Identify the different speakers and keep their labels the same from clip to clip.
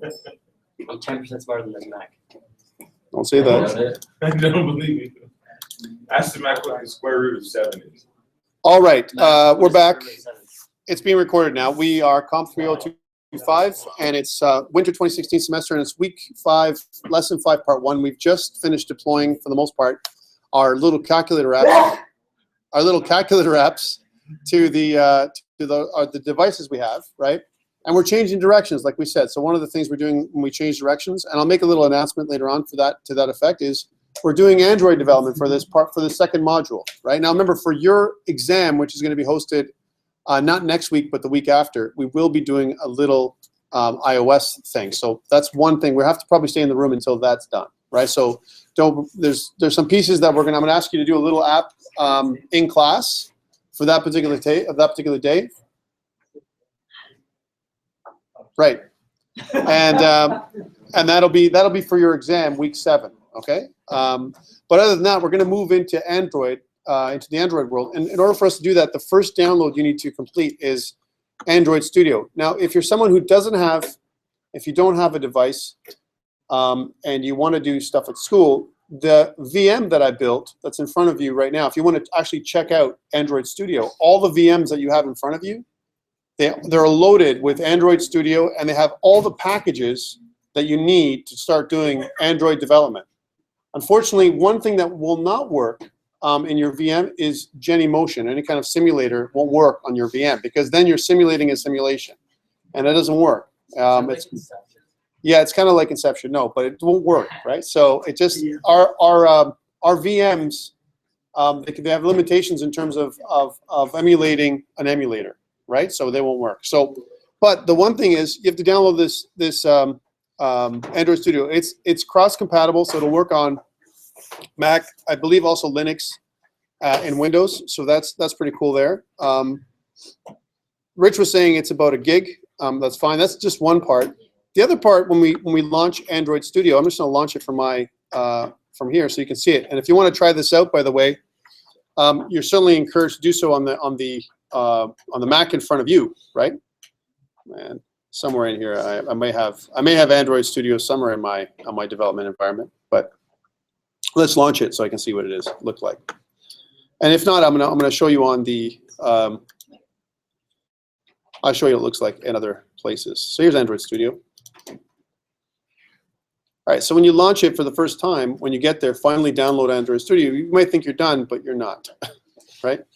Speaker 1: I'm 10% smarter than Mac.
Speaker 2: Don't say that.
Speaker 3: I don't believe it. Ask the Mac what the square root of 7 is.
Speaker 2: All right, we're back. It's being recorded now. We are COMP3025, and it's winter 2016 semester, and it's week 5, lesson 5, part 1. We've just finished deploying, for the most part, our little calculator apps, to the devices we have, right? And we're changing directions, like we said. So one of the things we're doing when we change directions, and I'll make a little announcement later on for that, to that effect, is we're doing Android development for this part, for the second module, right? Now remember, for your exam, which is going to be hosted not next week, but the week after, we will be doing a little iOS thing. So that's one thing. We have to probably stay in the room until that's done, right? So there's some pieces that I'm going to ask you to do a little app in class for that particular day. Right, and that'll be for your exam, week 7. Okay, but other than that, we're going to move into Android, into the Android world. And in order for us to do that, the first download you need to complete is Android Studio. Now, if you're someone who if you don't have a device, and you want to do stuff at school, the VM that I built that's in front of you right now, if you want to actually check out Android Studio, all the VMs that you have in front of you, they're loaded with Android Studio, and they have all the packages that you need to start doing Android development. Unfortunately, one thing that will not work in your VM is Genymotion. Any kind of simulator won't work on your VM, because then you're simulating a simulation, and that doesn't work. Yeah, it's kind of like Inception. No, but it won't work, right? So it just our VMs, they have limitations in terms of emulating an emulator, right? So they won't work. So, but the one thing is, you have to download this Android Studio. It's cross-compatible, so it'll work on Mac, I believe, also Linux and Windows. So that's pretty cool there. Rich was saying it's about 1 gig. That's fine. That's just one part. The other part, when we launch Android Studio, I'm just going to launch it from here so you can see it. And if you want to try this out, by the way, you're certainly encouraged to do so on the Mac in front of you, right? And somewhere in here, I may have Android Studio somewhere in on my development environment. But let's launch it so I can see what it look like. And if not, I'm gonna show you on the. I'll show you what it looks like in other places. So here's Android Studio. All right, so when you launch it for the first time, when you get there, finally download Android Studio, you might think you're done, but you're not, right? And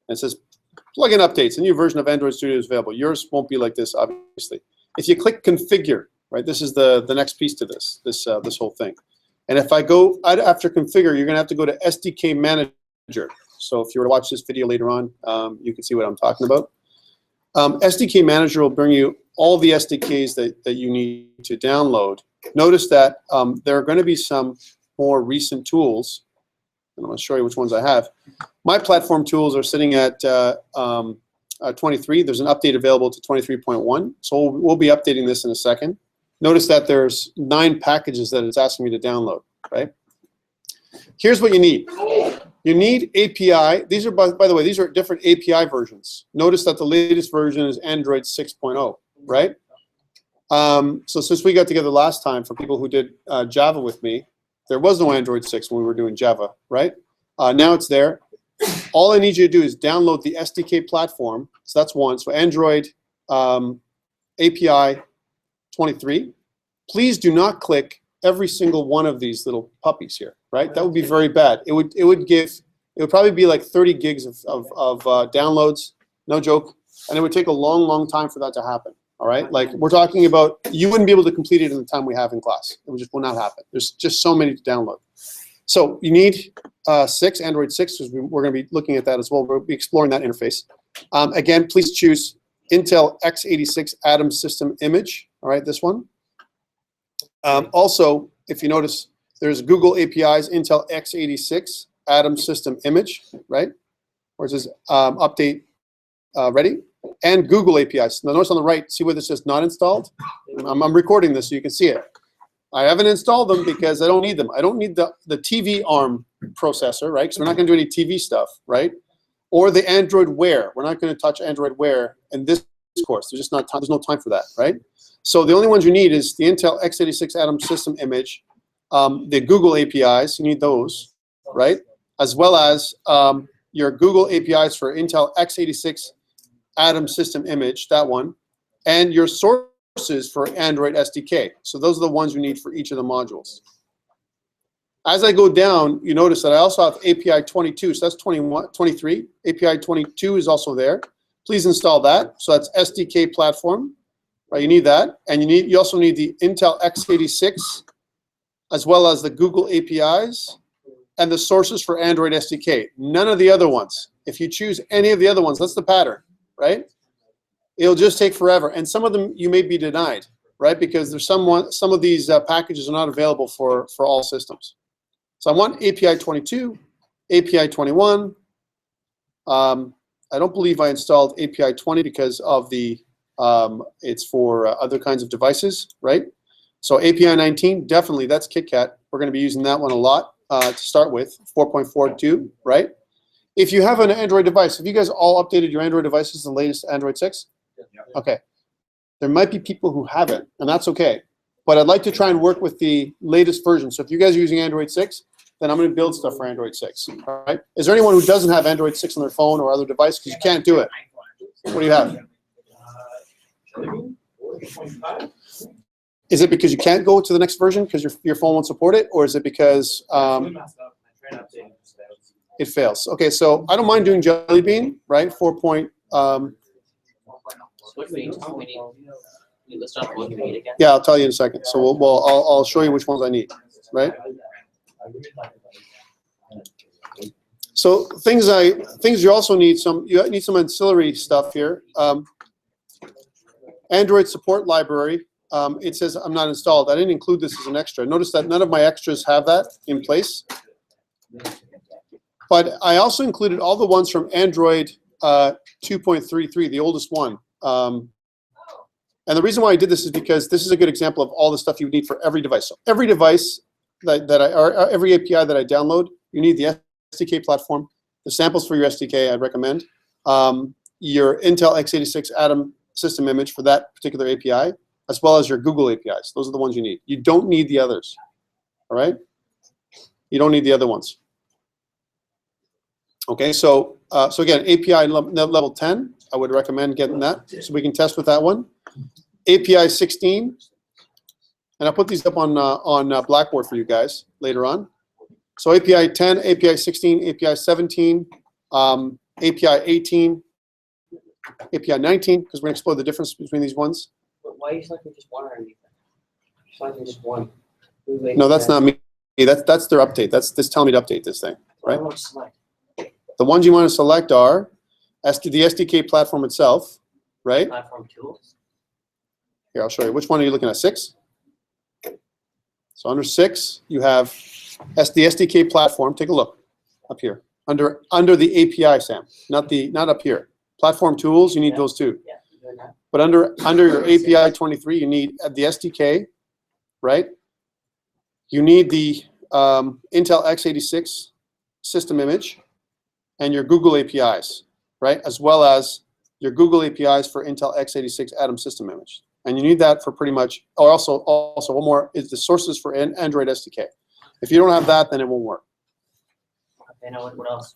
Speaker 2: it says, plugin updates, a new version of Android Studio is available. Yours won't be like this, obviously. If you click configure, right, this is the next piece to this whole thing. And if I go after configure, you're gonna have to go to Sdk Manager. So if you were to watch this video later on, you can see what I'm talking about. Sdk Manager will bring you all the SDKs that you need to download. Notice that there are going to be some more recent tools, and I'm going to show you which ones I have. My platform tools are sitting at 23. There's an update available to 23.1, so we'll be updating this in a second. Notice that there's 9 packages that it's asking me to download, right? Here's what you need. You need API. These are, by the way, these are different API versions. Notice that the latest version is Android 6.0, right? So since we got together last time, for people who did Java with me, there was no Android 6 when we were doing Java, right? Now it's there. All I need you to do is download the Sdk Platform. So that's one. So Android API 23. Please do not click every single one of these little puppies here, right? That would be very bad. It would probably be like 30 gigs of downloads, no joke, and it would take a long time for that to happen. All right, like we're talking about, you wouldn't be able to complete it in the time we have in class. It just will not happen. There's just so many to download. So you need 6, Android 6, because we're going to be looking at that as well. We'll be exploring that interface. Again, please choose Intel x86 Atom System Image. All right, this one. Also, if you notice, there's Google APIs, Intel x86 Atom System Image, right? Where it says update ready. And Google APIs. Now notice on the right, see where this says not installed? I'm recording this so you can see it. I haven't installed them because I don't need them. I don't need the TV ARM processor, right? Because we're not going to do any TV stuff, right? Or the Android Wear. We're not going to touch Android Wear. And this course. There's just not time, there's no time for that, right? So the only ones you need is the Intel x86 Atom system image, the Google APIs, you need those, right? As well as your Google APIs for Intel x86 Atom system image, that one, and your sources for Android SDK. So those are the ones you need for each of the modules. As I go down, you notice that I also have API 22, so that's 23. API 22 is also there. Please install that. So that's Sdk Platform, right? You need that, and you also need the Intel x86, as well as the Google APIs and the sources for Android SDK. None of the other ones. If you choose any of the other ones, that's the pattern, right? It'll just take forever, and some of them you may be denied, right? Because there's some of these packages are not available for all systems. So I want API 22, API 21. I don't believe I installed API 20 because of the it's for other kinds of devices, right? So API 19, definitely, that's KitKat. We're going to be using that one a lot to start with, 4.42, right? If you have an Android device, have you guys all updated your Android devices to the latest Android 6? Yeah. Okay. There might be people who haven't, and that's okay. But I'd like to try and work with the latest version. So if you guys are using Android 6, then I'm going to build stuff for Android 6. All right? Is there anyone who doesn't have Android 6 on their phone or other device? Because you can't do it. What do you have? Is it because you can't go to the next version because your phone won't support it? Or is it because it fails? Okay, so I don't mind doing Jelly Bean, right? 4. Yeah, I'll tell you in a second. So I'll show you which ones I need, right? So things you also need you need some ancillary stuff here. Android support library. It says I'm not installed. I didn't include this as an extra. Notice that none of my extras have that in place. But I also included all the ones from Android 2.33, the oldest one. And the reason why I did this is because this is a good example of all the stuff you would need for every device. So every device or every API that I download, you need the Sdk platform, the samples for your SDK, I'd recommend, your Intel x86 Atom system image for that particular API, as well as your Google APIs. Those are the ones you need. You don't need the others, all right? You don't need the other ones. Okay, so again, API level 10, I would recommend getting that, so we can test with that one. API 16, and I'll put these up on Blackboard for you guys later on. So API 10, API 16, API 17, API 18, API 19, because we're going to explore the difference between these ones.
Speaker 1: But why are you selecting just one or anything? Selecting just one.
Speaker 2: No, that's not me. That's their update. That's telling me to update this thing, right? The ones you want to select are the SDK platform itself, right?
Speaker 1: Platform tools.
Speaker 2: Here, I'll show you. Which one are you looking at? 6? So under 6, you have the SDK platform. Take a look up here under the API, Sam. Not up here. Platform tools. You need those too.
Speaker 1: Yeah, doing that.
Speaker 2: But under your API 23, you need the SDK, right? You need the Intel x86 system image and your Google APIs, right? As well as your Google APIs for Intel x86 Atom system image. And you need that for pretty much, or also one more is the sources for Android SDK. If you don't have that, then it won't work.
Speaker 1: Okay, now what else?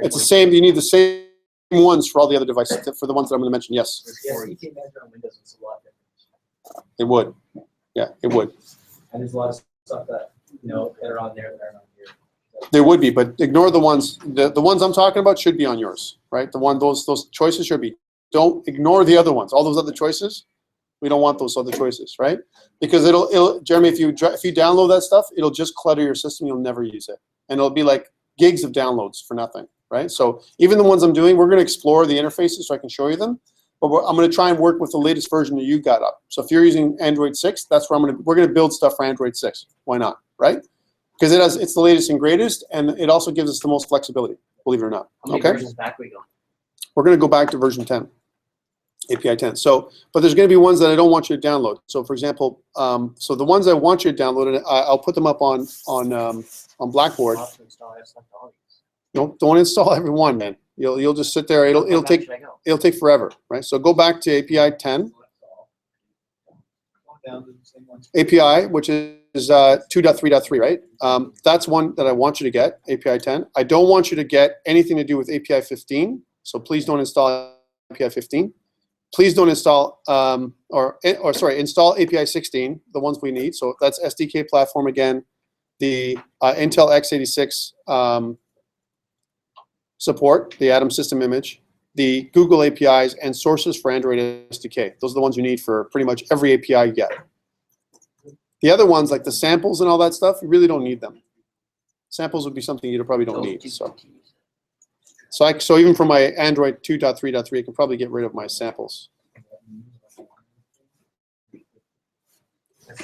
Speaker 2: It's the same, you need the same ones for all the other devices, for the ones that I'm going to mention, yes.
Speaker 1: Sdk Manager on Windows is a lot different.
Speaker 2: It would, yeah, it would.
Speaker 4: And there's a lot of stuff that, that are on there that are not here.
Speaker 2: There would be, but ignore the ones, the ones I'm talking about should be on yours, right? Those choices should be. Don't ignore the other ones, all those other choices. We don't want those other choices, right? Because it'll Jeremy, if you download that stuff, it'll just clutter your system. You'll never use it, and it'll be like gigs of downloads for nothing, right? So even the ones I'm doing, we're going to explore the interfaces so I can show you them. But I'm going to try and work with the latest version that you got up. So if you're using Android 6, that's where we're going to build stuff for Android 6. Why not, right? Because it's the latest and greatest, and it also gives us the most flexibility. Believe it or not.
Speaker 1: How many versions back we go?
Speaker 2: We're going to go back to version 10. API 10. So, but there's going to be ones that I don't want you to download. So, for example, so the ones I want you to download, and I'll put them up on Blackboard. No, don't install every one, man. You'll just sit there. It'll take forever, right? So go back to API 10. API, which is 2.3.3, right? That's one that I want you to get, API 10. I don't want you to get anything to do with API 15, so please don't install API 15. Please don't install, install API 16, the ones we need. So that's SDK Platform again, the Intel x86 support, the Atom system image, the Google APIs, and sources for Android SDK. Those are the ones you need for pretty much every API you get. The other ones, like the samples and all that stuff, you really don't need them. Samples would be something you probably don't need. So even for my Android 2.3.3, I can probably get rid of my samples.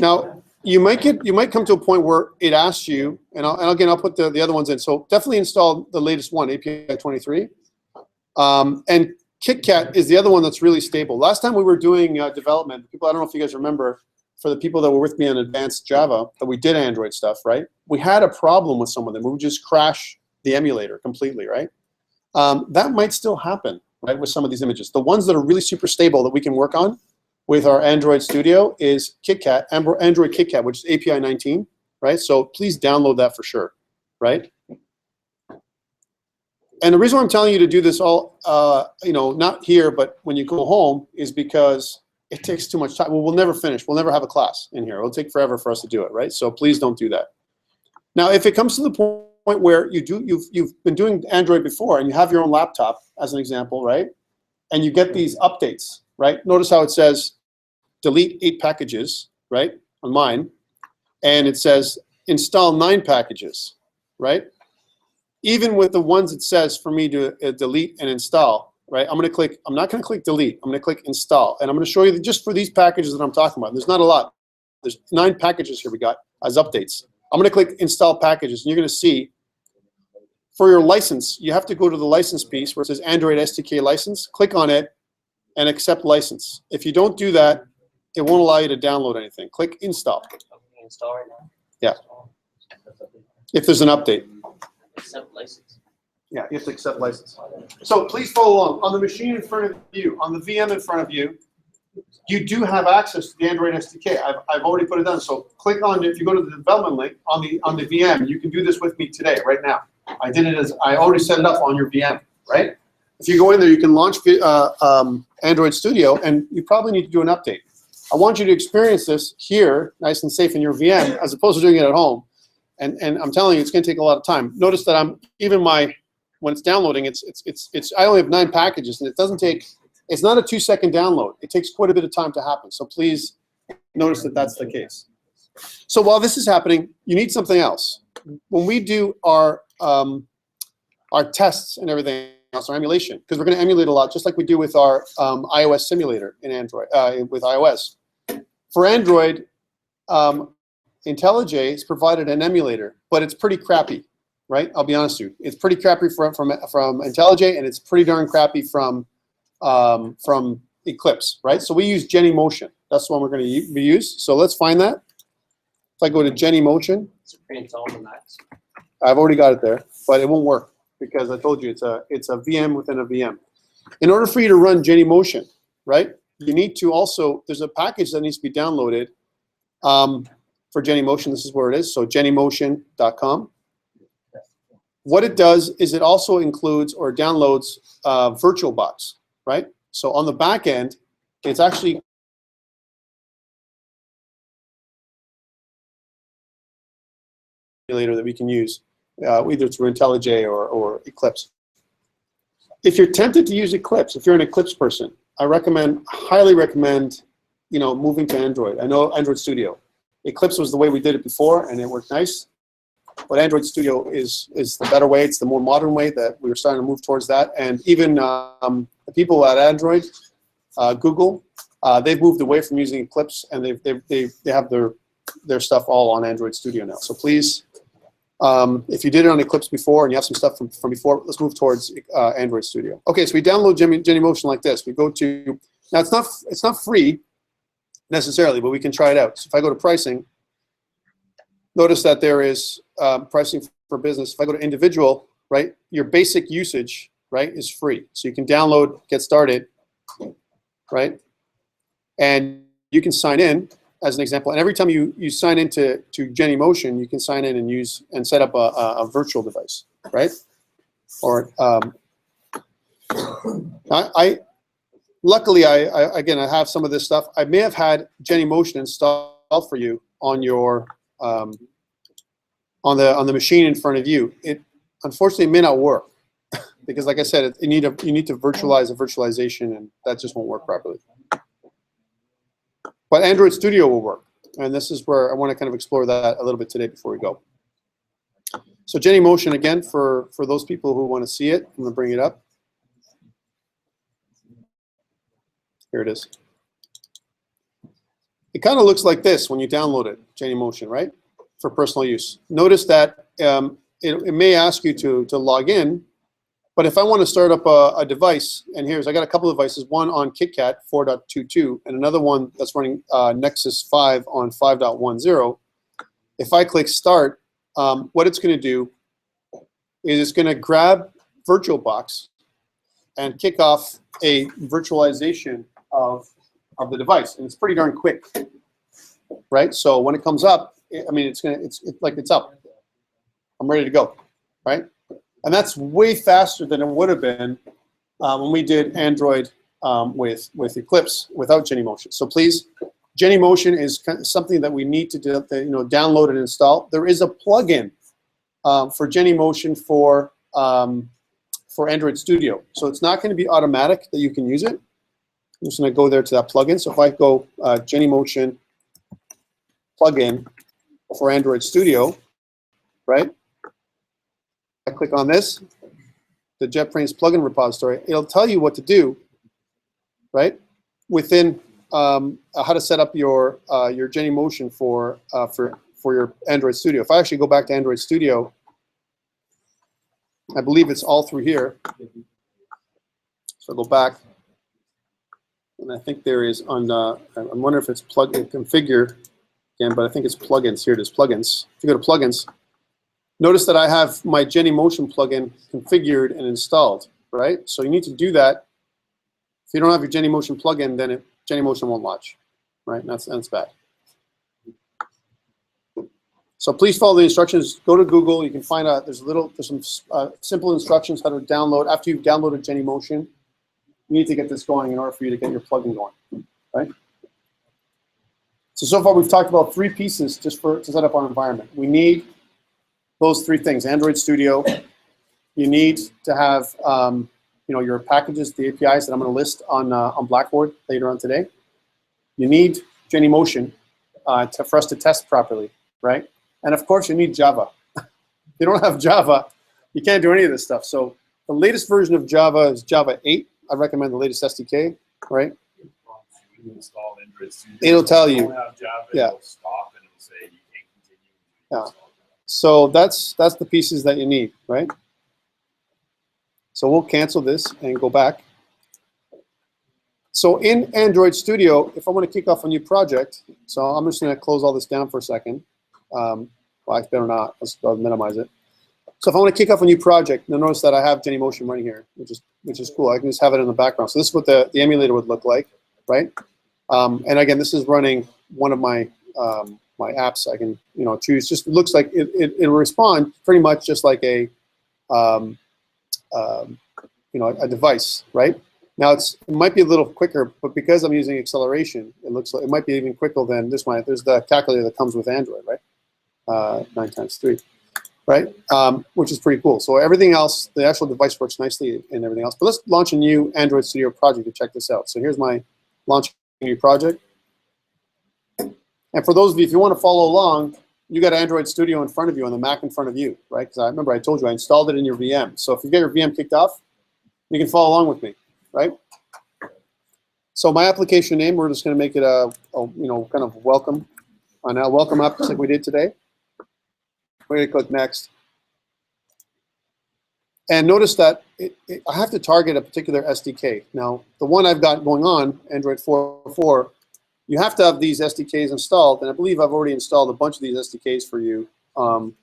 Speaker 2: Now, you might come to a point where it asks you, and again, I'll put the other ones in. So definitely install the latest one, API 23. And KitKat is the other one that's really stable. Last time we were doing development, I don't know if you guys remember, for the people that were with me on advanced Java, that we did Android stuff, right? We had a problem with some of them. We would just crash the emulator completely, right? That might still happen, right, with some of these images. The ones that are really super stable that we can work on with our Android Studio is KitKat, Android KitKat, which is API 19, right? So please download that for sure, right? And the reason why I'm telling you to do this all, not here, but when you go home, is because it takes too much time. Well, we'll never finish. We'll never have a class in here. It'll take forever for us to do it, right? So please don't do that. Now, if it comes to the point where you've been doing Android before and you have your own laptop, as an example, right? And you get these updates, right? Notice how it says delete 8 packages, right, on mine, and it says install 9 packages, right? Even with the ones it says for me to delete and install, right? I'm not going to click delete. I'm going to click install. And I'm going to show you just for these packages that I'm talking about. There's not a lot. There's 9 packages here we got as updates. I'm going to click install packages, and you're going to see for your license, you have to go to the license piece where it says Android SDK license. Click on it and accept license. If you don't do that, it won't allow you to download anything. Click install.
Speaker 1: Install right now?
Speaker 2: Yeah. If there's an update.
Speaker 1: Accept license.
Speaker 2: Yeah, you have to accept license. So please follow along. On the machine in front of you, on the VM in front of you, you do have access to the Android SDK. I've already put it down. So click on it. If you go to the development link on the VM, you can do this with me today, right now. I already set it up on your VM, right? If you go in there, you can launch Android Studio, and you probably need to do an update. I want you to experience this here, nice and safe in your VM, as opposed to doing it at home. And I'm telling you, it's going to take a lot of time. Notice that when it's downloading, I only have 9 packages, and it doesn't take. It's not a 2-second download. It takes quite a bit of time to happen. So please notice that that's the case. So while this is happening, you need something else. When we do our tests and everything else, our emulation, because we're going to emulate a lot, just like we do with our iOS simulator in Android, with iOS. For Android, IntelliJ has provided an emulator, but it's pretty crappy, right? I'll be honest with you. It's pretty crappy from IntelliJ, and it's pretty darn crappy from Eclipse, right? So we use Genymotion. That's the one we're going to use. So let's find that. If I go to Genymotion, I've already got it there, but it won't work because I told you it's a VM within a VM. In order for you to run Genymotion, right, you need to also, there's a package that needs to be downloaded for Genymotion. This is where it is, so genymotion.com. What it does is it also includes or downloads VirtualBox, right? So on the back end, it's actually emulator that we can use either through IntelliJ or Eclipse. If you're tempted to use Eclipse, if you're an Eclipse person, I highly recommend, moving to Android. I know Android Studio. Eclipse was the way we did it before, and it worked nice. But Android Studio is the better way. It's the more modern way that we were starting to move towards that. And even the people at Android, Google, they've moved away from using Eclipse, and they have their stuff all on Android Studio now. So please, if you did it on Eclipse before and you have some stuff from before, let's move towards Android Studio. Okay, so we download Genymotion like this. We go to, now it's not free necessarily, but we can try it out. So if I go to pricing, notice that there is pricing for business. If I go to individual, right, your basic usage right, is free. So you can download, get started, right? And you can sign in as an example. And every time you sign into Genymotion, you can sign in and use and set up a virtual device, right? Or luckily, again, I have some of this stuff. I may have had Genymotion installed for you on your on the machine in front of you. It unfortunately may not work because, like I said, you need to virtualize a virtualization, and that just won't work properly. But Android Studio will work, and this is where I want to kind of explore that a little bit today before we go. So Genymotion, again, for those people who want to see it, I'm going to bring it up. Here it is. It kind of looks like this when you download it, Genymotion, right? For personal use. Notice that it may ask you to log in, but if I want to start up a device, and I got a couple of devices, one on KitKat 4.22 and another one that's running Nexus 5 on 5.10. If I click Start, what it's going to do is it's going to grab VirtualBox and kick off a virtualization of the device, and it's pretty darn quick, right? So when it comes up, I mean, it's up. I'm ready to go, right? And that's way faster than it would have been when we did Android with Eclipse without Genymotion. So please, Genymotion is something that we need to download and install. There is a plugin for Genymotion for Android Studio. So it's not going to be automatic that you can use it. I'm just going to go there to that plugin. So if I go Genymotion plugin for Android Studio, right? I click on this, the JetBrains plugin repository. It'll tell you what to do, right? Within how to set up your Genymotion for your Android Studio. If I actually go back to Android Studio, I believe it's all through here. So I'll go back, and I think there is on. I'm wondering if it's plugin configure again, but I think it's plugins. Here it is, plugins. If you go to plugins, notice that I have my Genymotion plugin configured and installed, right? So you need to do that. If you don't have your Genymotion plugin, then Genymotion won't launch, right? And that's bad. So please follow the instructions. Go to Google. You can find out there's some simple instructions how to download. After you've downloaded Genymotion, you need to get this going in order for you to get your plugin going, right? So far we've talked about 3 pieces just to set up our environment. We need those 3 things: Android Studio. You need to have your packages, the APIs that I'm going to list on Blackboard later on today. You need Genymotion for us to test properly, right? And of course, you need Java. If you don't have Java, you can't do any of this stuff. So the latest version of Java is Java 8. I recommend the latest SDK, right?
Speaker 3: Install Android Studio.
Speaker 2: It'll tell you.
Speaker 3: Have Java,
Speaker 2: Yeah.
Speaker 3: It'll stop and it'll say you can't continue.
Speaker 2: Yeah. So that's the pieces that you need, right? So we'll cancel this and go back. So in Android Studio, if I want to kick off a new project, so I'm just going to close all this down for a second. Well, I better not. Let's go minimize it. So if I want to kick off a new project, you'll notice that I have Genymotion running here, which is cool. I can just have it in the background. So this is what the emulator would look like, right? And again, this is running one of my my apps. I can choose. Just looks like it'll respond pretty much just like a a device, right? Now it might be a little quicker, but because I'm using acceleration, it looks like it might be even quicker than this one. There's the calculator that comes with Android, right? 9 times 3, right? Which is pretty cool. So everything else, the actual device works nicely and everything else. But let's launch a new Android Studio project to check this out. So here's my launch a new project. And for those of you, if you want to follow along, you got Android Studio in front of you on the Mac in front of you, right? Because I remember I told you I installed it in your VM. So if you get your VM kicked off, you can follow along with me, right? So my application name, we're just going to make it a kind of welcome on our welcome app, just like we did today. We're going to click next. And notice that I have to target a particular SDK. Now, the one I've got going on, Android 4.4, you have to have these SDKs installed, and I believe I've already installed a bunch of these SDKs for you. On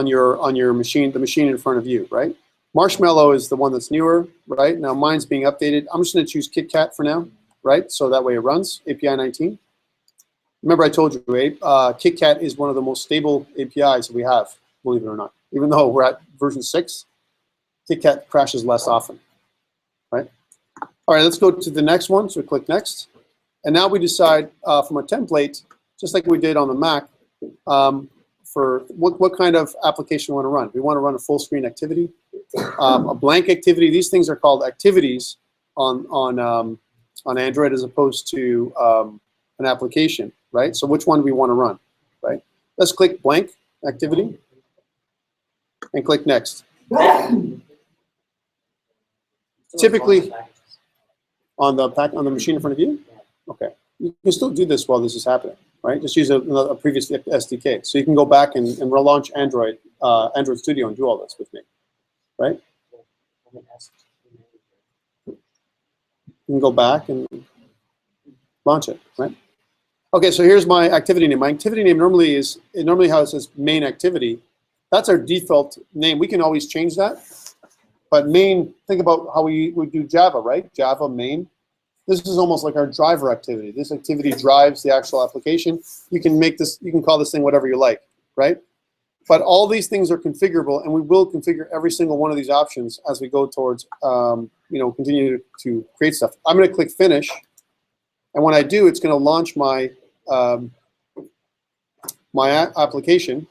Speaker 2: your machine, the machine in front of you, right? Marshmallow is the one that's newer, right? Now mine's being updated. I'm just going to choose KitKat for now, right? So that way it runs, API 19. Remember I told you, KitKat is one of the most stable APIs we have, believe it or not. Even though we're at version 6, KitKat crashes less often, right? All right, let's go to the next one. So we click next. And now we decide from a template, just like we did on the Mac, for what kind of application we want to run. We want to run a full screen activity, a blank activity. These things are called activities on Android as opposed to an application, right? So which one do we want to run, right? Let's click blank activity and click next. Typically on the machine in front of you? Okay. You can still do this while this is happening, right? Just use a previous SDK. So you can go back and relaunch Android Studio and do all this with me, right? You can go back and launch it, right? Okay, so here's my activity name. My activity name normally how it says main activity. That's our default name. We can always change that. But main, think about how we do Java, right? Java main. This is almost like our driver activity. This activity drives the actual application. You can call this thing whatever you like, right? But all these things are configurable, and we will configure every single one of these options as we go towards, continue to create stuff. I'm going to click finish, and when I do, it's going to launch my my application.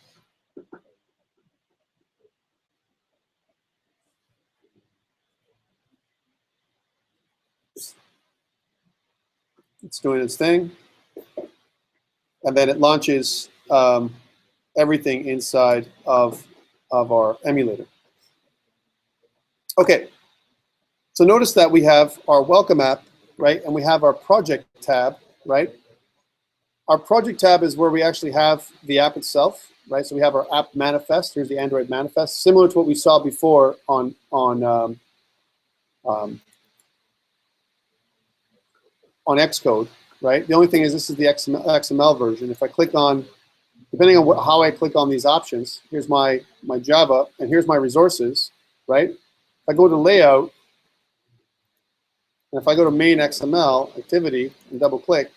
Speaker 2: It's doing its thing, and then it launches everything inside of our emulator. Okay, so notice that we have our welcome app, right, and we have our project tab, right? Our project tab is where we actually have the app itself, right? So we have our app manifest. Here's the Android manifest, similar to what we saw before on Xcode, right? The only thing is this is the XML version. If I click on, depending on how I click on these options, here's my Java, and here's my resources, right? If I go to layout, and if I go to Main XML activity and double click,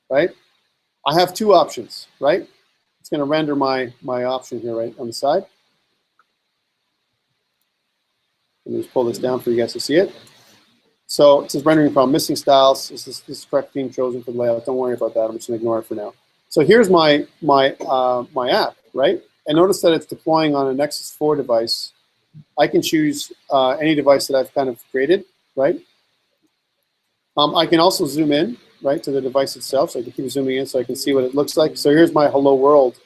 Speaker 2: right? I have two options, right? It's going to render my option here, right, on the side. Let me just pull this down for you guys to see it. So it says rendering from missing styles. This is correct theme chosen for the layout. Don't worry about that. I'm just going to ignore it for now. So here's my app, right? And notice that it's deploying on a Nexus 4 device. I can choose any device that I've kind of created, right? I can also zoom in, right, to the device itself. So I can keep zooming in so I can see what it looks like. So here's my Hello World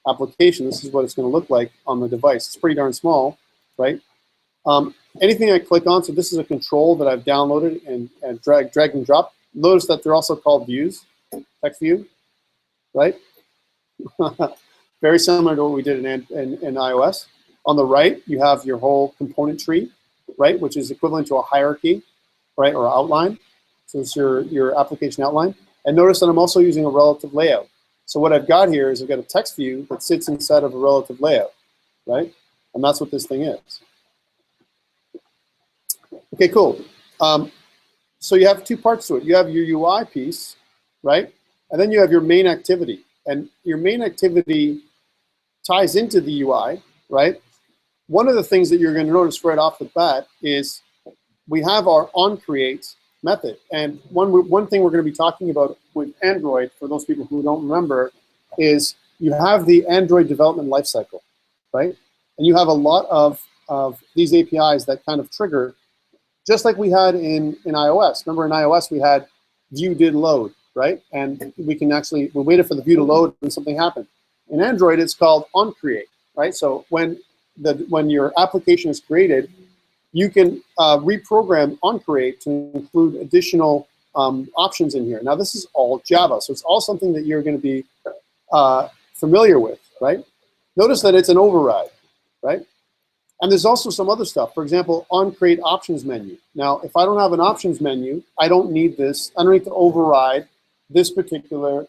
Speaker 2: application. This is what it's going to look like on the device. It's pretty darn small, right? Anything I click on, so this is a control that I've downloaded and drag and drop. Notice that they're also called views, text view, right? Very similar to what we did in iOS. On the right, you have your whole component tree, right, which is equivalent to a hierarchy, right, or outline. So it's your application outline. And notice that I'm also using a relative layout. So what I've got here is I've got a text view that sits inside of a relative layout, right? And that's what this thing is. Okay, cool. So you have two parts to it. You have your UI piece, right? And then you have your main activity. And your main activity ties into the UI, right? One of the things that you're going to notice right off the bat is we have our onCreate method. And one thing we're going to be talking about with Android, for those people who don't remember, is you have the Android development lifecycle, right? And you have a lot of these APIs that kind of trigger, just like we had in iOS. Remember in iOS we had view did load, right? And we waited for the view to load and something happened. In Android it's called onCreate, right? So when your application is created, you can reprogram onCreate to include additional options in here. Now this is all Java, so it's all something that you're going to be familiar with, right? Notice that it's an override, right? And there's also some other stuff. For example, onCreate options menu. Now, if I don't have an options menu, I don't need this. I don't need to override this particular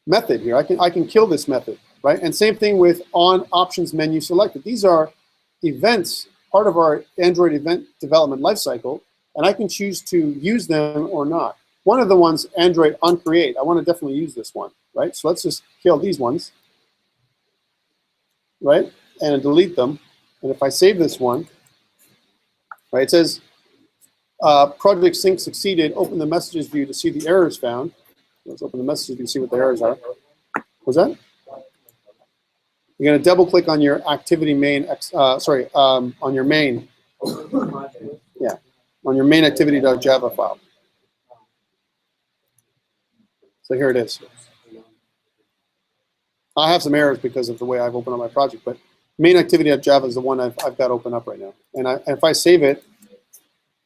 Speaker 2: method here. I can kill this method, right? And same thing with on options menu selected. These are events, part of our Android event development lifecycle, and I can choose to use them or not. One of the ones, Android onCreate, I want to definitely use this one, right? So let's just kill these ones, right? And delete them. And if I save this one, right, it says project sync succeeded. Open the messages view to see the errors found. Let's open the messages view to see what the errors are. What's that? You're going to double click on your activity main, on your main. Yeah, on your main activity.java file. So here it is. I have some errors because of the way I've opened up my project, but main activity.java is the one I've got open up right now. And if I save it,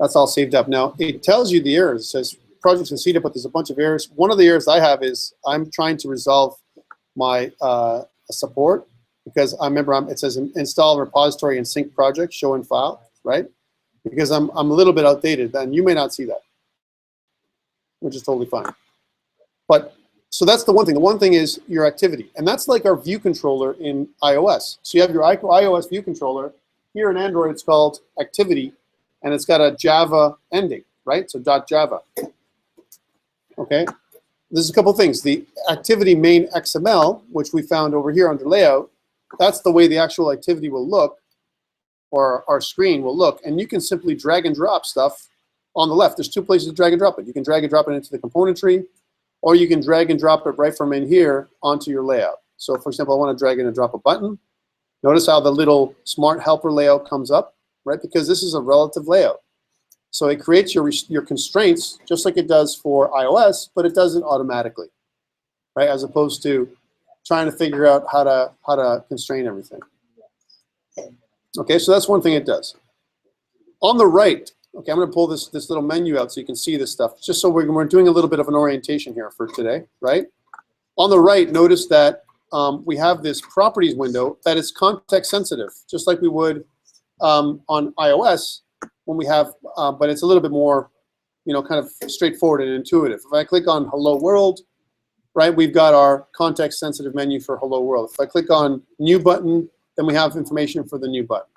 Speaker 2: that's all saved up. Now, it tells you the errors. It says project succeeded, but there's a bunch of errors. One of the errors I have is I'm trying to resolve my support because I remember it says install repository and sync project, show in file, right? Because I'm a little bit outdated, and you may not see that, which is totally fine. But so that's the one thing. The one thing is your activity, and that's like our view controller in iOS. So you have your iOS view controller. Here in Android, it's called activity, and it's got a Java ending, right? So .java. Okay. There's a couple things. The activity main XML, which we found over here under layout, that's the way the actual activity will look, or our screen will look, and you can simply drag and drop stuff on the left. There's two places to drag and drop it. You can drag and drop it into the component tree, or you can drag and drop it right from in here onto your layout. So for example, I want to drag in and drop a button. Notice how the little smart helper layout comes up, right? Because this is a relative layout. So it creates your constraints just like it does for iOS, but it does it automatically, right? As opposed to trying to figure out how to constrain everything. Okay, so that's one thing it does. On the right, okay, I'm going to pull this little menu out so you can see this stuff, just so we're doing a little bit of an orientation here for today, right? On the right, notice that we have this properties window that is context sensitive, just like we would on iOS when we have, but it's a little bit more, kind of straightforward and intuitive. If I click on Hello World, right, we've got our context sensitive menu for Hello World. If I click on New button, then we have information for the new button.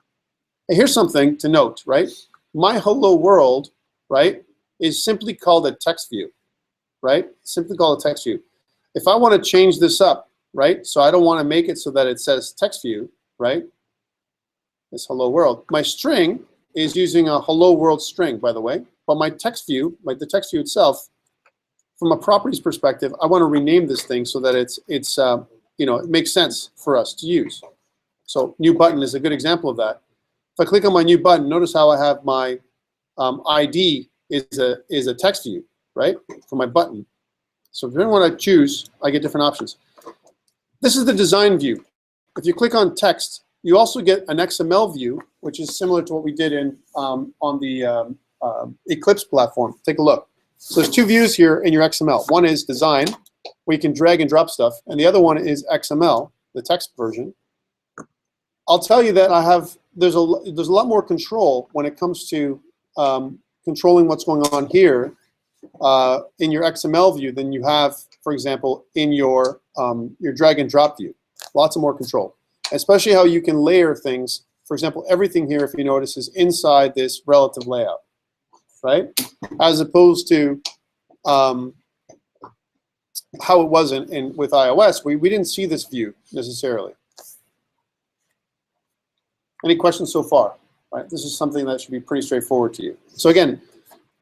Speaker 2: And here's something to note, right? My Hello World, right, is simply called a text view, right? Simply called a text view. If I want to change this up, right, so I don't want to make it so that it says text view, right, it's Hello World. My string is using a Hello World string, by the way, but my text view, like the text view itself, from a properties perspective, I want to rename this thing so that it's it makes sense for us to use. So new button is a good example of that. If I click on my new button, notice how I have my ID is a text view, right, for my button. So depending on what I choose, I get different options. This is the design view. If you click on text, you also get an XML view, which is similar to what we did in on the Eclipse platform. Take a look. So there's two views here in your XML. One is design, where you can drag and drop stuff, and the other one is XML, the text version. I'll tell you that there's a lot more control when it comes to controlling what's going on here in your XML view than you have, for example, in your drag and drop view. Lots of more control, especially how you can layer things. For example, everything here, if you notice, is inside this relative layout, right? As opposed to how it was with iOS, we didn't see this view necessarily. Any questions so far? Right, this is something that should be pretty straightforward to you. So again,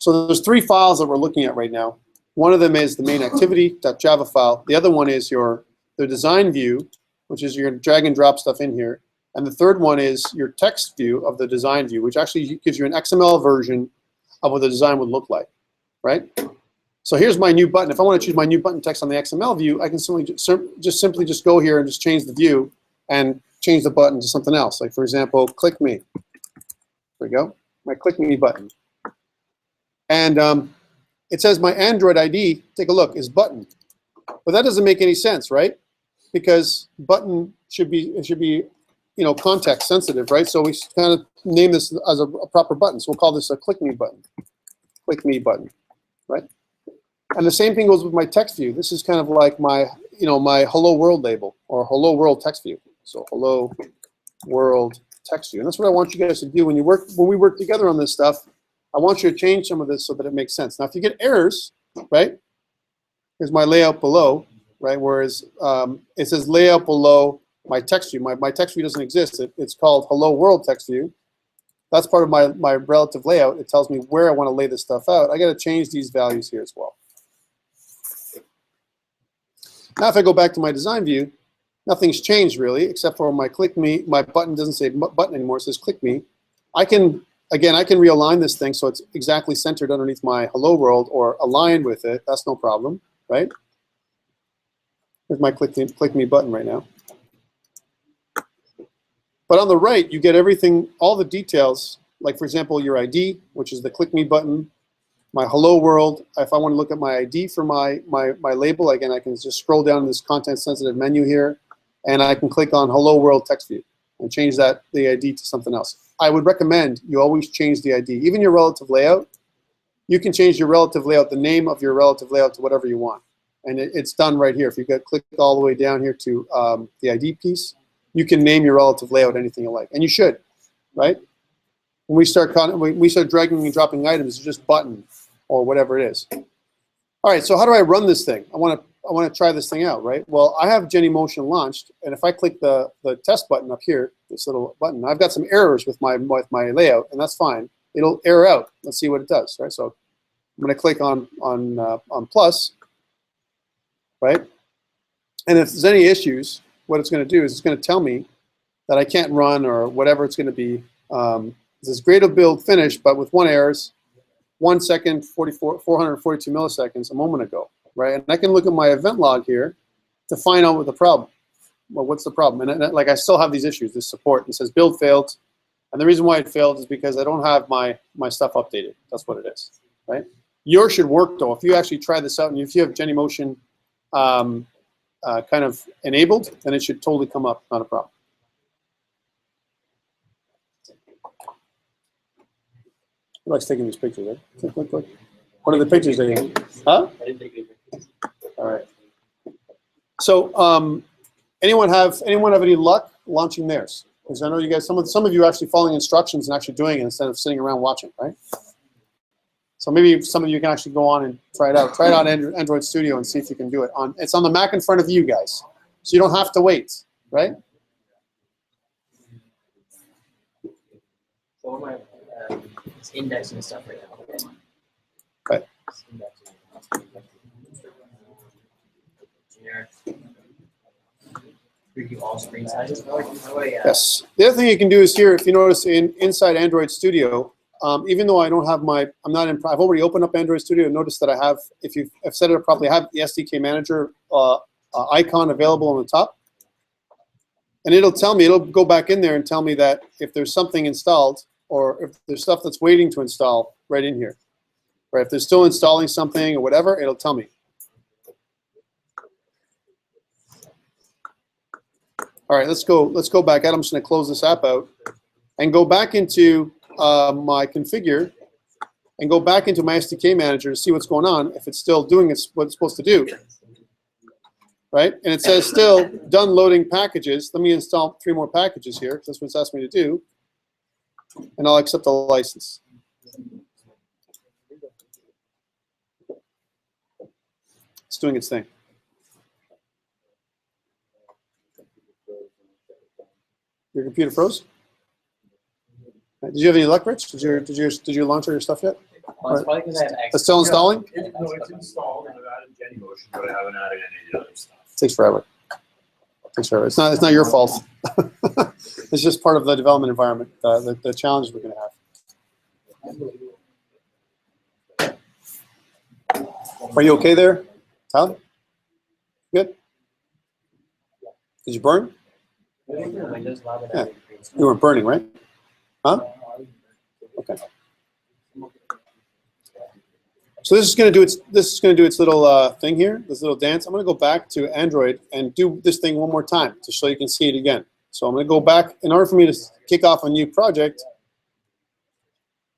Speaker 2: there's three files that we're looking at right now. One of them is the main activity.java file. The other one is the design view, which is your drag and drop stuff in here. And the third one is your text view of the design view, which actually gives you an XML version of what the design would look like, right? So here's my new button. If I want to choose my new button text on the XML view, I can simply just go here and just change the view and change the button to something else. Like for example, click me. There we go, my click me button. And it says my Android ID, take a look, is button. But that doesn't make any sense, right? Because button should be context sensitive, right? So we kind of name this as a proper button. So we'll call this a click me button. Click me button, right? And the same thing goes with my text view. This is kind of like my my Hello World label or or hello world text view. So hello world text view. And that's what I want you guys to do when we work together on this stuff. I want you to change some of this so that it makes sense. Now, if you get errors, right? Here's my layout below, right? Whereas it says layout below my text view. My text view doesn't exist. It's called hello world text view. That's part of my relative layout. It tells me where I want to lay this stuff out. I got to change these values here as well. Now, if I go back to my design view, nothing's changed really, except for my click me. My button doesn't say button anymore. It says click me. I can realign this thing so it's exactly centered underneath my hello world or aligned with it. That's no problem, right? Here's my click me button right now. But on the right, you get everything, all the details, like for example, your ID, which is the click me button, my hello world. If I want to look at my ID for my label, again, I can just scroll down this content sensitive menu here, and I can click on hello world text view and change the ID to something else. I would recommend you always change the ID. Even your relative layout, you can change your relative layout, the name of your relative layout to whatever you want. And it's done right here. If you click all the way down here to the ID piece, you can name your relative layout anything you like, and you should, right? When we start dragging and dropping items, it's just button or whatever it is. All right, so how do I run this thing? I want to try this thing out, right? Well, I have Genymotion launched, and if I click the test button up here, this little button, I've got some errors with my layout, and that's fine. It'll error out. Let's see what it does, right? So I'm going to click on plus, right? And if there's any issues, what it's going to do is it's going to tell me that I can't run or whatever it's going to be. This is great to build finish, but with one errors, 1 second, 442 milliseconds a moment ago, right? And I can look at my event log here to find out what the problem. Well, what's the problem? And like I still have these issues, this support. It says build failed, and the reason why it failed is because I don't have my stuff updated. That's what it is, right? Yours should work though. If you actually try this out and if you have Genymotion kind of enabled, then it should totally come up, not a problem. Who likes taking these pictures, right? Look. What are the pictures taking? Huh? All right. So anyone have any luck launching theirs? Because I know you guys, some of you are actually following instructions and actually doing it instead of sitting around watching, right? So maybe some of you can actually go on and try it out. Try it on Android Studio and see if you can do it. It's on the Mac in front of you guys, so you don't have to wait, right?
Speaker 1: So my it's indexing stuff right now.
Speaker 2: Right.
Speaker 1: Generic. Preview all screen sizes.
Speaker 2: Yes. The other thing you can do is here, if you notice inside Android Studio, even though I don't have I've already opened up Android Studio. Notice that I have, if I've set it up properly, I have the Sdk Manager icon available on the top. And it'll go back in there and tell me that if there's something installed or if there's stuff that's waiting to install right in here. Right? If they're still installing something or whatever, it'll tell me. All right, let's go back out. I'm just going to close this app out and go back into my configure and go back into my Sdk Manager to see what's going on, if it's still doing what it's supposed to do. Right? And it says still done loading packages. Let me install 3 more packages here, because that's what it's asked me to do. And I'll accept the license. It's doing its thing. Your computer froze? Did you have any luck, Rich? Did you launch all your stuff yet?
Speaker 1: Well, it's probably because I have
Speaker 2: It's still installing?
Speaker 3: No, it's installed, and I've added Genymotion, but I haven't added any of the other stuff.
Speaker 2: It takes forever. It's not your fault. It's just part of the development environment, the challenges we're going to have. Are you okay there, Tyler? Good? Did you burn? Yeah. You weren't burning, right? Huh? Okay. So this is going to do its little thing here, this little dance. I'm going to go back to Android and do this thing one more time to show you can see it again. So I'm going to go back. In order for me to kick off a new project,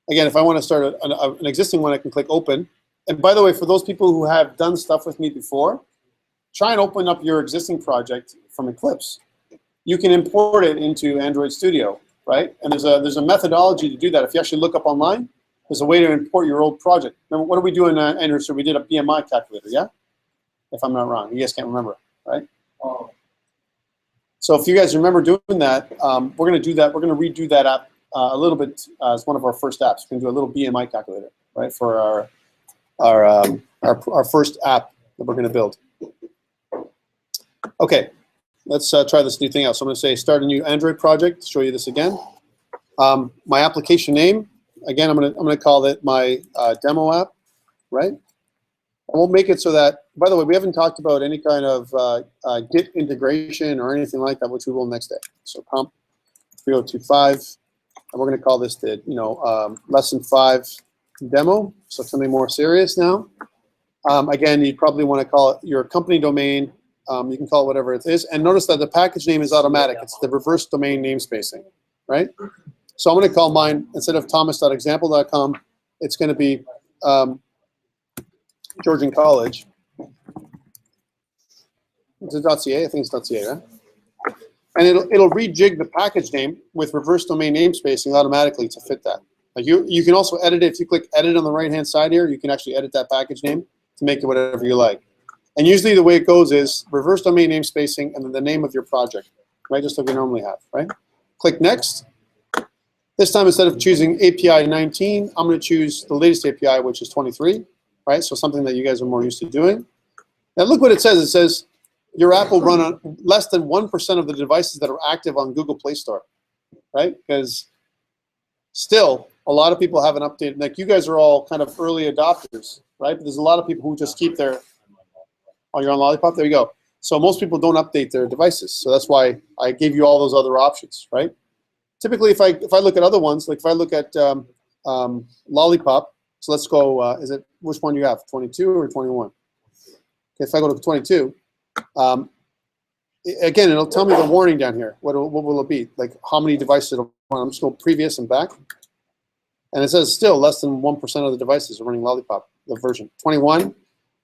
Speaker 2: again, if I want to start an existing one, I can click Open. And by the way, for those people who have done stuff with me before, try and open up your existing project from Eclipse, you can import it into Android Studio, right? And there's a methodology to do that. If you actually look up online, there's a way to import your old project. Remember, what did we do in Android? So we did a BMI calculator, yeah? If I'm not wrong. You guys can't remember, right?
Speaker 4: Oh.
Speaker 2: So if you guys remember doing that, we're going to do that. We're going to redo that app a little bit as one of our first apps. We're going to do a little BMI calculator, right, for our first app that we're going to build. Okay, let's try this new thing out. So I'm going to say start a new Android project. Show you this again. My application name, again, I'm going to call it my demo app, right? And we'll make it so that, by the way, we haven't talked about any kind of Git integration or anything like that, which we will next day. So COMP3025, and we're going to call this the lesson 5 demo. So something more serious now. Again, you probably want to call it your company domain. You can call it whatever it is. And notice that the package name is automatic. It's the reverse domain namespacing, right? So I'm going to call mine, instead of thomas.example.com, it's going to be Georgian College. Is it .ca? I think it's .ca, right? And it'll rejig the package name with reverse domain namespacing automatically to fit that. Like you can also edit it. If you click edit on the right-hand side here, you can actually edit that package name to make it whatever you like. And usually the way it goes is reverse domain namespacing and then the name of your project, right? Just like we normally have, right? Click next. This time, instead of choosing API 19, I'm going to choose the latest API, which is 23, right? So something that you guys are more used to doing. Now look what it says. It says your app will run on less than 1% of the devices that are active on Google Play Store, right? Because still, a lot of people haven't updated. Like you guys are all kind of early adopters, right? But there's a lot of people who just keep their, oh, you're on Lollipop? There you go. So most people don't update their devices. So that's why I gave you all those other options, right? Typically, if I look at other ones, like if I look at Lollipop, so let's go, which one do you have, 22 or 21? Okay, if I go to 22, again, it'll tell me the warning down here. What will it be? Like how many devices it'll run. I'm just going previous and back. And it says still less than 1% of the devices are running Lollipop, the version. 21,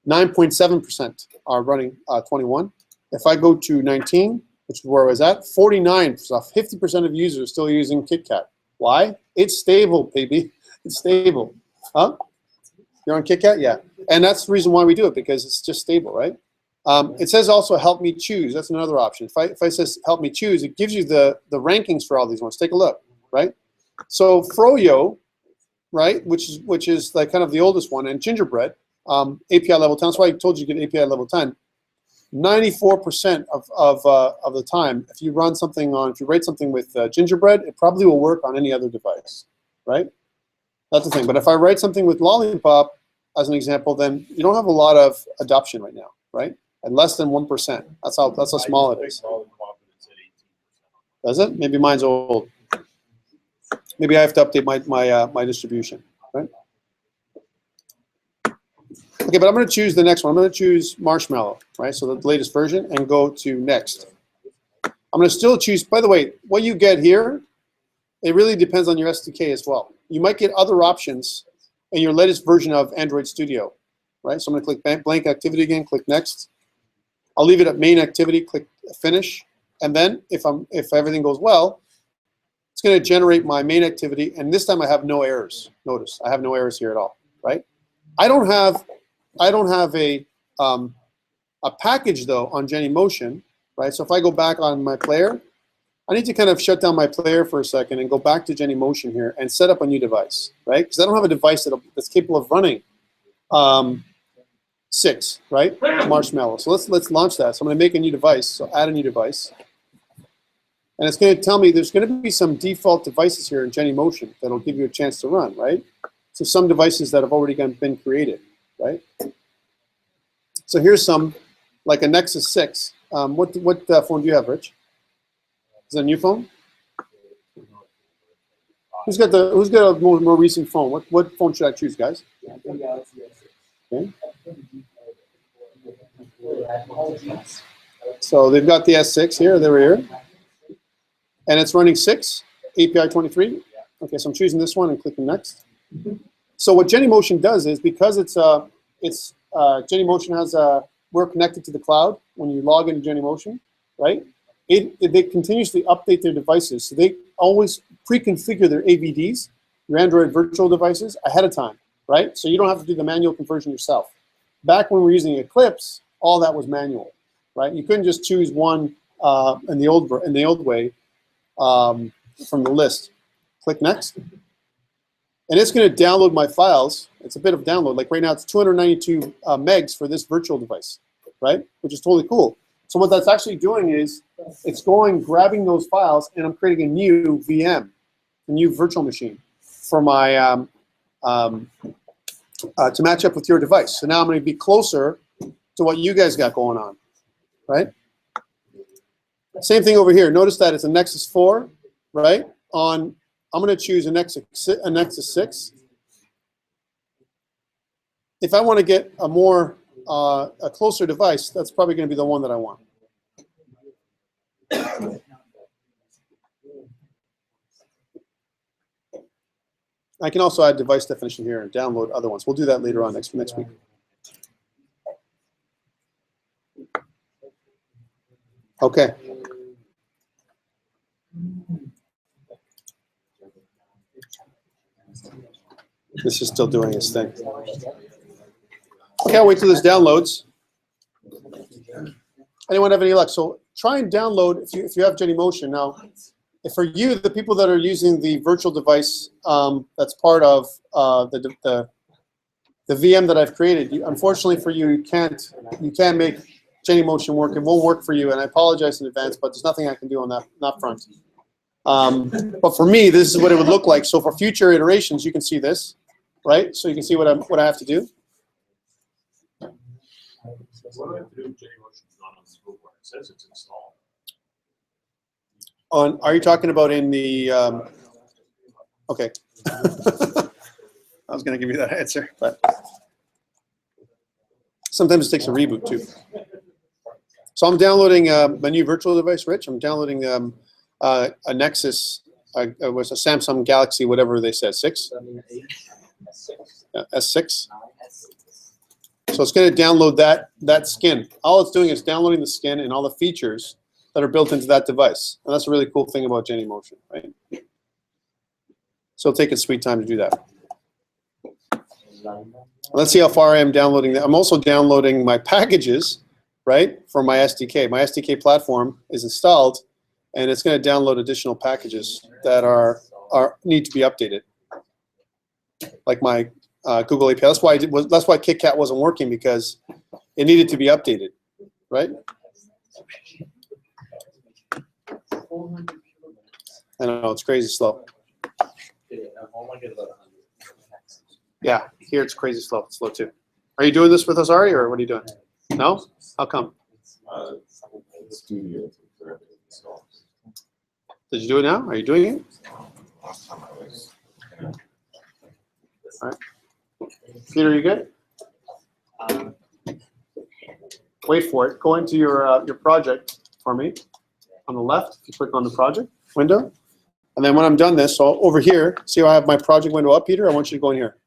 Speaker 2: 9.7% are running 21. If I go to 19, which is where I was at, 49%, 50% of users are still using KitKat. Why? It's stable, baby. It's stable. Huh? You're on KitKat? Yeah. And that's the reason why we do it, because it's just stable, right? It says also help me choose. That's another option. If I says help me choose, it gives you the rankings for all these ones. Take a look, right? So Froyo, right, which is like kind of the oldest one, and Gingerbread, API level 10. That's why I told you to get API level 10. 94% of the time, if you run something on, if you write something with Gingerbread, it probably will work on any other device, right? That's the thing. But if I write something with Lollipop, as an example, then you don't have a lot of adoption right now, right? At less than 1%. That's how small it is. Does it? Maybe mine's old. Maybe I have to update my distribution, right? Okay, but I'm going to choose the next one. I'm going to choose Marshmallow, right? So the latest version, and go to next. I'm going to still choose, by the way, what you get here, it really depends on your SDK as well. You might get other options in your latest version of Android Studio, right? So I'm going to click blank activity again, click next. I'll leave it at main activity, click finish. And then if everything goes well, it's going to generate my main activity. And this time I have no errors. Notice I have no errors here at all, right? I don't have a package though on Genymotion, right? So if I go back on my player, I need to kind of shut down my player for a second and go back to Genymotion here and set up a new device, right? Because I don't have a device that's capable of running 6, right? Marshmallow. So let's launch that. So I'm going to make a new device. So add a new device, and it's going to tell me there's going to be some default devices here in Genymotion that'll give you a chance to run, right? So some devices that have already been created, right? So here's some, like a Nexus 6. What phone do you have, Rich? Is that a new phone? Who's got a more recent phone? What phone should I choose, guys? Okay. So they've got the S6 here. They're here, and it's running 6 API 23. Okay, so I'm choosing this one and clicking next. So what Genymotion does is, because Genymotion has we're connected to the cloud when you log into Genymotion. right? They continuously update their devices, so they always pre-configure their AVDs, your Android virtual devices, ahead of time, right? So you don't have to do the manual conversion yourself. Back when we were using Eclipse, all that was manual, right? You couldn't just choose one in the old way from the list. Click next, and it's going to download my files. It's a bit of a download. Like right now, it's 292 megs for this virtual device, right? Which is totally cool. So what that's actually doing is it's going, grabbing those files, and I'm creating a new VM, a new virtual machine for my to match up with your device. So now I'm going to be closer to what you guys got going on, right? Same thing over here. Notice that it's a Nexus 4, right? I'm going to choose a Nexus 6. If I want to get a closer device, that's probably going to be the one that I want. I can also add device definition here and download other ones. We'll do that later on next week. Okay. This is still doing its thing. Okay, I'll wait till this downloads. Anyone have any luck? So try and download if you have Genymotion. Now, for you, the people that are using the virtual device that's part of the VM that I've created, unfortunately for you, you can't make Genymotion work. It won't work for you, and I apologize in advance, but there's nothing I can do on that front. But for me, this is what it would look like. So for future iterations, you can see this, right? So you can see what I have to do.
Speaker 3: What do I have to do with Genymotion not on the school board? It says it's installed.
Speaker 2: Are you talking about in the? Okay. I was going to give you that answer, but sometimes it takes a reboot too. So I'm downloading my new virtual device, Rich. I'm downloading a Nexus. It was a Samsung Galaxy, whatever they said, 6. Yeah, S6. So it's going to download that skin. All it's doing is downloading the skin and all the features that are built into that device. And that's a really cool thing about Genymotion, right? So it'll take its sweet time to do that. Let's see how far I am downloading that. I'm also downloading my packages, right, for my SDK. My SDK platform is installed, and it's going to download additional packages that need to be updated, like my Google API. That's why KitKat wasn't working, because it needed to be updated, right? I know, it's crazy slow. Yeah, here it's crazy slow. It's slow too. Are you doing this with us, Ari, or what are you doing? No? How come?
Speaker 3: Studio.
Speaker 2: Did you do it now? Are you doing it? All right. Peter, you good? Wait for it. Go into your project for me. On the left, if you click on the project window. And then when I'm done this, so over here, see how I have my project window up, Peter? I want you to go in here.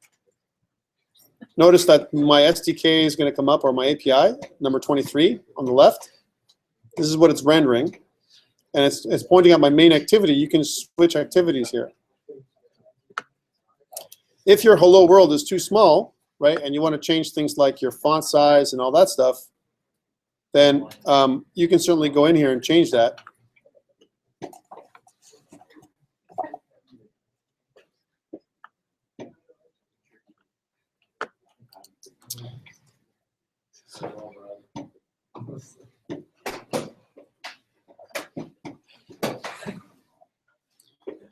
Speaker 2: Notice that my SDK is going to come up, or my API, number 23 on the left. This is what it's rendering. And it's pointing out my main activity. You can switch activities here. If your hello world is too small, right, and you want to change things like your font size and all that stuff, then you can certainly go in here and change that.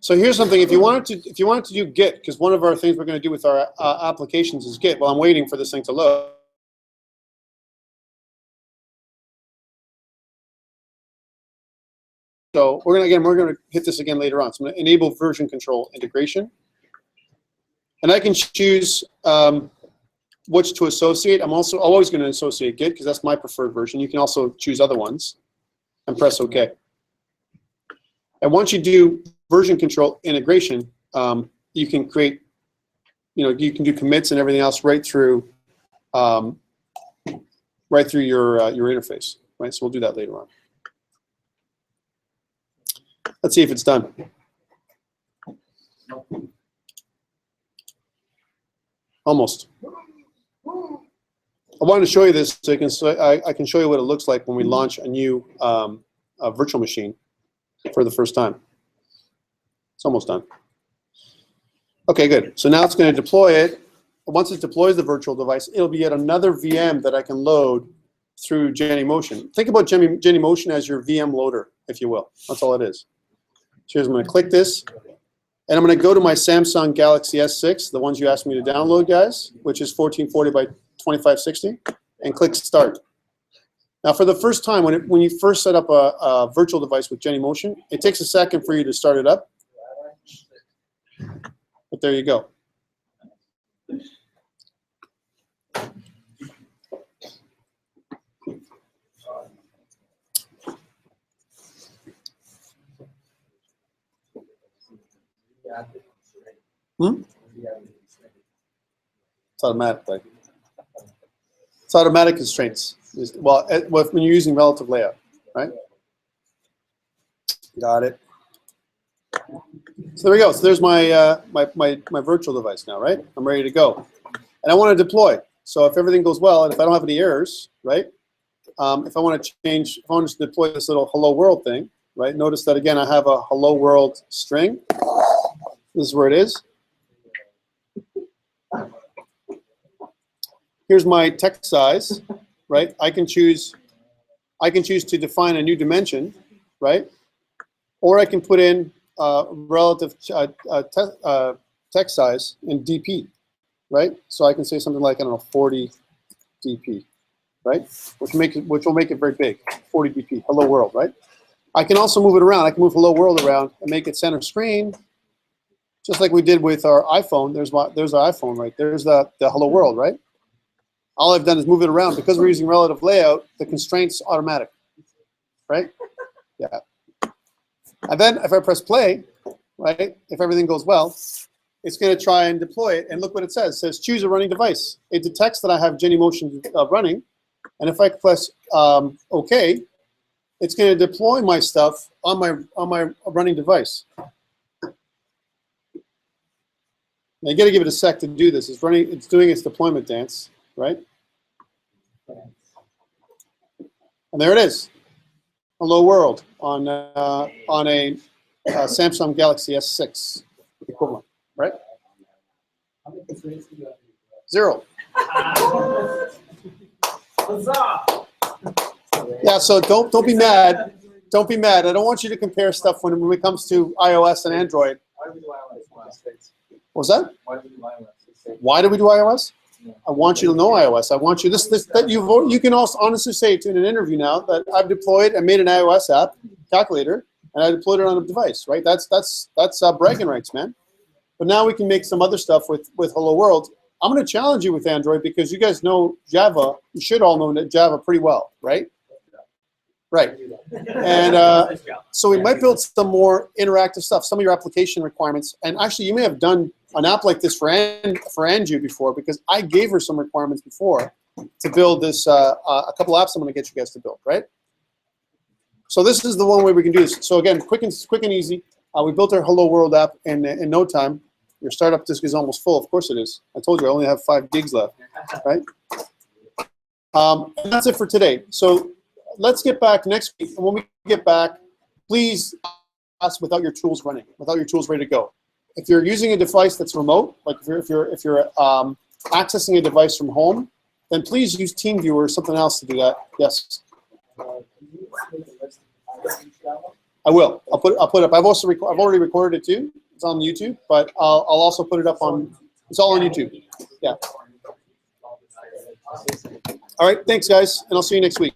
Speaker 2: So here's something. If you wanted to do Git, because one of our things we're going to do with our applications is Git. Well, I'm waiting for this thing to load. So we're going to hit this again later on. So I'm going to enable version control integration, and I can choose which to associate. I'm also always going to associate Git because that's my preferred version. You can also choose other ones and press OK. And once you do version control integration, you can create, you can do commits and everything else right through your interface, right? So we'll do that later on. Let's see if it's done. Almost. I wanted to show you this so I can show you what it looks like when we launch a new virtual machine for the first time. It's almost done. Okay, good. So now it's going to deploy it. Once it deploys the virtual device, it'll be yet another VM that I can load through Genymotion. Think about Genymotion as your VM loader, if you will. That's all it is. So here's, I'm going to click this, and I'm going to go to my Samsung Galaxy S6, the ones you asked me to download, guys, which is 1440 by 2560, and click Start. Now, for the first time, when you first set up a virtual device with Genymotion, it takes a second for you to start it up. But there you go. It's automatic, like. It's automatic constraints. Well, when you're using relative layout, right? Got it. So there we go. So there's my my virtual device now, right? I'm ready to go, and I want to deploy. So if everything goes well, and if I don't have any errors, right? If I want to deploy this little hello world thing, right? Notice that again, I have a hello world string. This is where it is. Here's my text size, right? I can choose to define a new dimension, right? Or I can put in relative text size in DP, right? So I can say something like, I don't know, 40 DP, right? Which will make it very big, 40 DP, hello world, right? I can also move it around. I can move hello world around and make it center screen, just like we did with our iPhone. There's our iPhone, right? There's the hello world, right? All I've done is move it around. Because we're using relative layout, the constraint's automatic, right? Yeah. And then if I press play, right, if everything goes well, it's going to try and deploy it. And look what it says. It says, choose a running device. It detects that I have Genymotion running. And if I press OK, it's going to deploy my stuff on my running device. Now you got to give it a sec to do this. It's doing its deployment dance, right? And there it is. Hello world on a Samsung Galaxy S6 equivalent, right? 0. Yeah, so don't be mad. Don't be mad. I don't want you to compare stuff when it comes to iOS and Android.
Speaker 4: Why do we do iOS?
Speaker 2: What was that?
Speaker 4: Why do we do iOS?
Speaker 2: Why do we do iOS? I want you to know iOS. I want you that you can also honestly say in an interview now that I've deployed and made an iOS app calculator and I deployed it on a device, right? That's bragging rights, man. But now we can make some other stuff with Hello World. I'm going to challenge you with Android because you guys know Java. You should all know Java pretty well, right? Right. And so we might build some more interactive stuff, some of your application requirements. And actually, you may have done an app like this for Anju before because I gave her some requirements before to build this, a couple apps I'm going to get you guys to build, right? So this is the one way we can do this. So again, quick and easy. We built our Hello World app in no time. Your startup disk is almost full. Of course it is. I told you I only have 5 gigs left, right? And that's it for today. So let's get back next week. And when we get back, please ask without your tools running, without your tools ready to go. If you're using a device that's remote, like if you're accessing a device from home, then please use TeamViewer or something else to do that. Yes. I will. I'll put it up. I've already recorded it too. It's on YouTube, but I'll also put it up on. It's all on YouTube. Yeah. All right. Thanks, guys, and I'll see you next week.